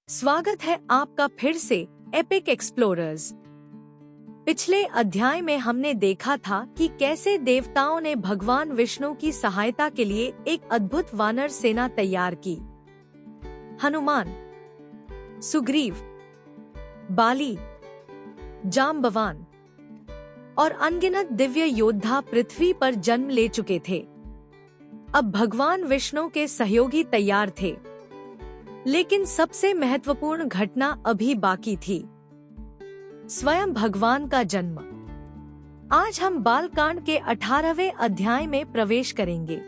स्वागत है आपका फिर से एपिक एक्सप्लोरर्स। पिछले अध्याय में हमने देखा था कि कैसे देवताओं ने भगवान विष्णु की सहायता के लिए एक अद्भुत वानर सेना तैयार की। हनुमान, सुग्रीव, बाली, जाम्बवान और अनगिनत दिव्य योद्धा पृथ्वी पर जन्म ले चुके थे। अब भगवान विष्णु के सहयोगी तैयार थे, लेकिन सबसे महत्वपूर्ण घटना अभी बाकी थी, स्वयं भगवान का जन्म। आज हम बालकांड के 18वें अध्याय में प्रवेश करेंगे,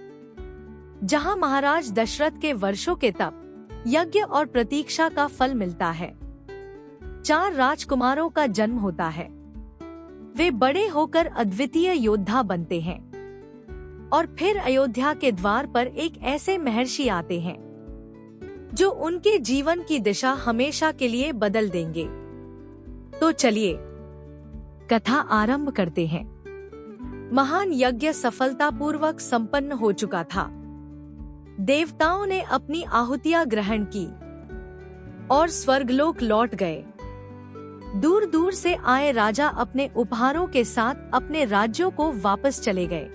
जहां महाराज दशरथ के वर्षों के तप, यज्ञ और प्रतीक्षा का फल मिलता है। 4 राजकुमारों का जन्म होता है। वे बड़े होकर अद्वितीय योद्धा बनते हैं और फिर अयोध्या के द्वार पर एक ऐसे महर्षि आते हैं जो उनके जीवन की दिशा हमेशा के लिए बदल देंगे। तो चलिए कथा आरंभ करते हैं। महान यज्ञ सफलतापूर्वक संपन्न हो चुका था। देवताओं ने अपनी आहुतियां ग्रहण की और स्वर्गलोक लौट गए। दूर दूर से आए राजा अपने उपहारों के साथ अपने राज्यों को वापस चले गए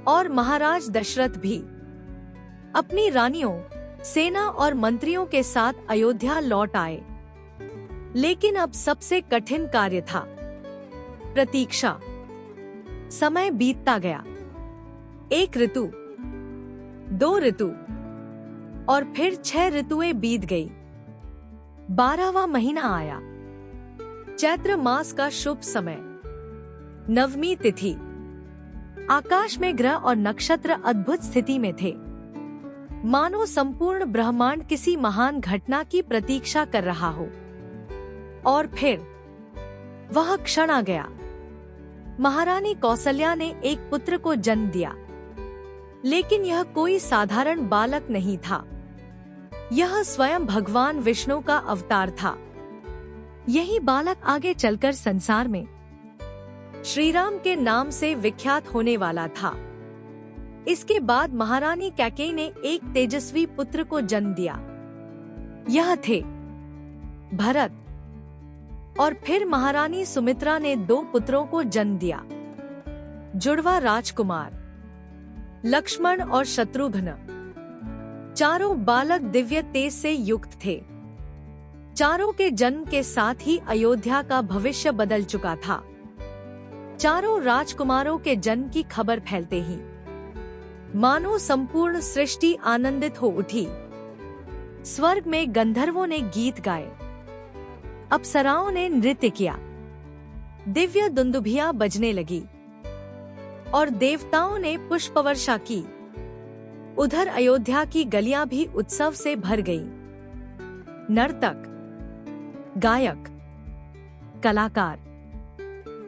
और महाराज दशरथ भी अपनी रानियों, सेना और मंत्रियों के साथ अयोध्या लौट आए। लेकिन अब सबसे कठिन कार्य था प्रतीक्षा। समय बीतता गया। 1 ऋतु, 2 ऋतु और फिर 6 ऋतुएं बीत गई। 12वां महीना आया, चैत्र मास का शुभ समय, नवमी तिथि। आकाश में ग्रह और नक्षत्र अद्भुत स्थिति में थे, मानो संपूर्ण ब्रह्मांड किसी महान घटना की प्रतीक्षा कर रहा हो। और फिर वह क्षण आ गया। महारानी कौसल्या ने एक पुत्र को जन्म दिया, लेकिन यह कोई साधारण बालक नहीं था। यह स्वयं भगवान विष्णु का अवतार था। यही बालक आगे चलकर संसार में श्री राम के नाम से विख्यात होने वाला था। इसके बाद महारानी कैकेयी ने एक तेजस्वी पुत्र को जन्म दिया। यह थे भरत। और फिर महारानी सुमित्रा ने 2 पुत्रों को जन्म दिया, जुड़वा राजकुमार लक्ष्मण और शत्रुघ्न। चारों बालक दिव्य तेज से युक्त थे। चारों के जन्म के साथ ही अयोध्या का भविष्य बदल चुका था। चारों राजकुमारों के जन्म की खबर फैलते ही मानो संपूर्ण सृष्टि आनंदित हो उठी। स्वर्ग में गंधर्वों ने गीत गाए, अप्सराओं ने नृत्य किया, दिव्य दुंदुभियां बजने लगी और देवताओं ने पुष्पवर्षा की। उधर अयोध्या की गलियां भी उत्सव से भर गईं। नर्तक, गायक, कलाकार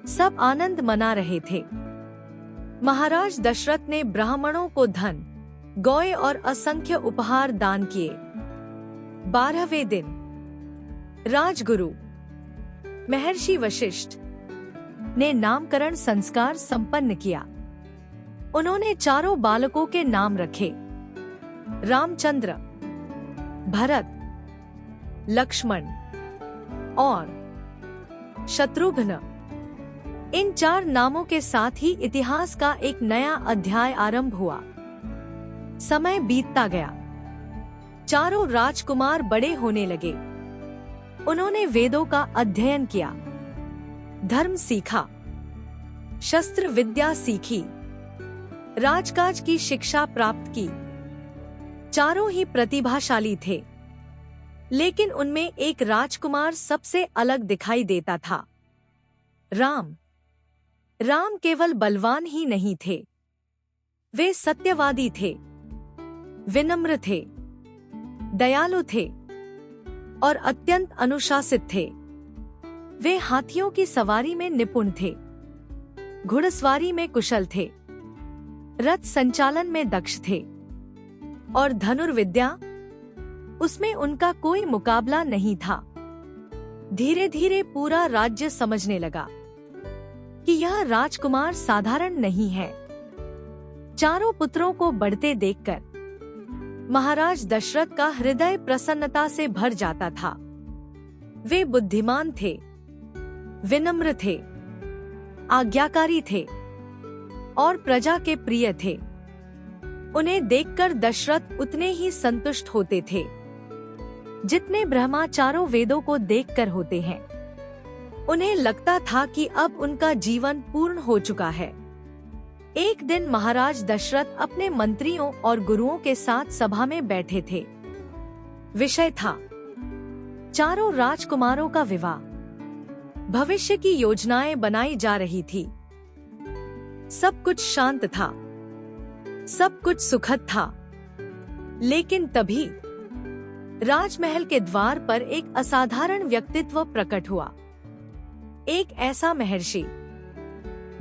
सब आनंद मना रहे थे। महाराज दशरथ ने ब्राह्मणों को धन, गौए और असंख्य उपहार दान किए। 12वें दिन राजगुरु महर्षि वशिष्ठ ने नामकरण संस्कार संपन्न किया। उन्होंने चारों बालकों के नाम रखे, रामचंद्र, भरत, लक्ष्मण और शत्रुघ्न। इन 4 नामों के साथ ही इतिहास का एक नया अध्याय आरंभ हुआ। समय बीतता गया। चारों राजकुमार बड़े होने लगे। उन्होंने वेदों का अध्ययन किया, धर्म सीखा, शस्त्र विद्या सीखी, राजकाज की शिक्षा प्राप्त की। चारों ही प्रतिभाशाली थे, लेकिन उनमें एक राजकुमार सबसे अलग दिखाई देता था, राम। राम केवल बलवान ही नहीं थे, वे सत्यवादी थे, विनम्र थे, दयालु थे और अत्यंत अनुशासित थे। वे हाथियों की सवारी में निपुण थे, घुड़सवारी में कुशल थे, रथ संचालन में दक्ष थे और धनुर्विद्या, उसमें उनका कोई मुकाबला नहीं था। धीरे धीरे पूरा राज्य समझने लगा कि यह राजकुमार साधारण नहीं है। चारों पुत्रों को बढ़ते देखकर महाराज दशरथ का हृदय प्रसन्नता से भर जाता था। वे बुद्धिमान थे, विनम्र थे, आज्ञाकारी थे और प्रजा के प्रिय थे। उन्हें देखकर दशरथ उतने ही संतुष्ट होते थे जितने ब्रह्मा चारों वेदों को देखकर होते हैं। उन्हें लगता था कि अब उनका जीवन पूर्ण हो चुका है। एक दिन महाराज दशरथ अपने मंत्रियों और गुरुओं के साथ सभा में बैठे थे। विषय था चारों राजकुमारों का विवाह। भविष्य की योजनाएं बनाई जा रही थी। सब कुछ शांत था, सब कुछ सुखद था। लेकिन तभी राजमहल के द्वार पर एक असाधारण व्यक्तित्व प्रकट हुआ। एक ऐसा महर्षि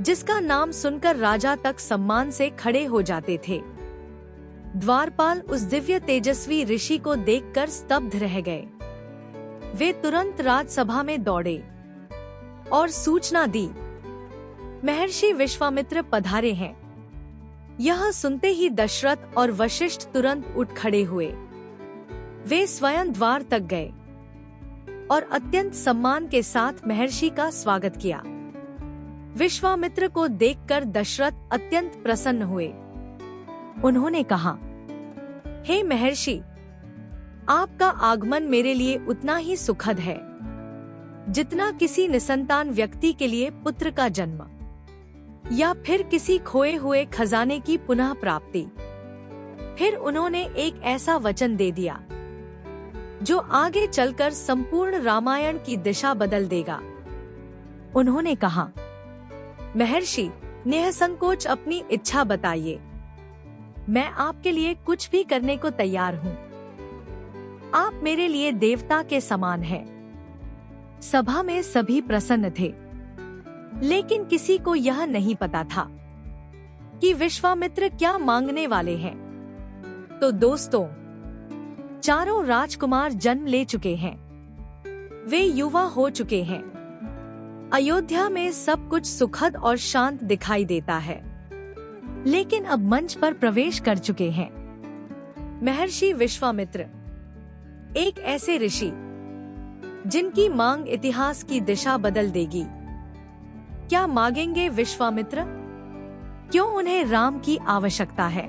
जिसका नाम सुनकर राजा तक सम्मान से खड़े हो जाते थे। द्वारपाल उस दिव्य तेजस्वी ऋषि को देखकर स्तब्ध रह गए। वे तुरंत राजसभा में दौड़े और सूचना दी, महर्षि विश्वामित्र पधारे हैं। यह सुनते ही दशरथ और वशिष्ठ तुरंत उठ खड़े हुए। वे स्वयं द्वार तक गए और अत्यंत सम्मान के साथ महर्षि का स्वागत किया। विश्वामित्र को देखकर दशरथ अत्यंत प्रसन्न हुए। उन्होंने कहा, हे महर्षि, आपका आगमन मेरे लिए उतना ही सुखद है जितना किसी निसंतान व्यक्ति के लिए पुत्र का जन्म या फिर किसी खोए हुए खजाने की पुनः प्राप्ति। फिर उन्होंने एक ऐसा वचन दे दिया जो आगे चलकर संपूर्ण रामायण की दिशा बदल देगा। उन्होंने कहा, महर्षि, निःसंकोच अपनी इच्छा बताइए, मैं आपके लिए कुछ भी करने को तैयार हूँ। आप मेरे लिए देवता के समान हैं। सभा में सभी प्रसन्न थे, लेकिन किसी को यह नहीं पता था कि विश्वामित्र क्या मांगने वाले हैं। तो दोस्तों, चारों राजकुमार जन्म ले चुके हैं। वे युवा हो चुके हैं। अयोध्या में सब कुछ सुखद और शांत दिखाई देता है, लेकिन अब मंच पर प्रवेश कर चुके हैं महर्षि विश्वामित्र, एक ऐसे ऋषि जिनकी मांग इतिहास की दिशा बदल देगी। क्या मांगेंगे विश्वामित्र? क्यों उन्हें राम की आवश्यकता है?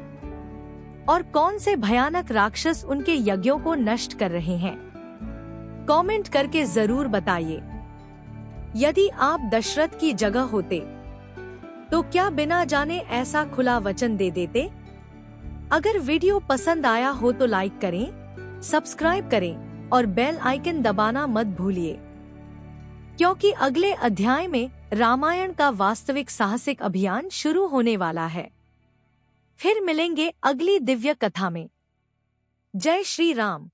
और कौन से भयानक राक्षस उनके यज्ञों को नष्ट कर रहे हैं? कमेंट करके जरूर बताइए। यदि आप दशरथ की जगह होते तो क्या बिना जाने ऐसा खुला वचन दे देते? अगर वीडियो पसंद आया हो तो लाइक करें, सब्सक्राइब करें और बेल आइकन दबाना मत भूलिए, क्योंकि अगले अध्याय में रामायण का वास्तविक साहसिक अभियान शुरू होने वाला है। फिर मिलेंगे अगली दिव्य कथा में। जय श्री राम।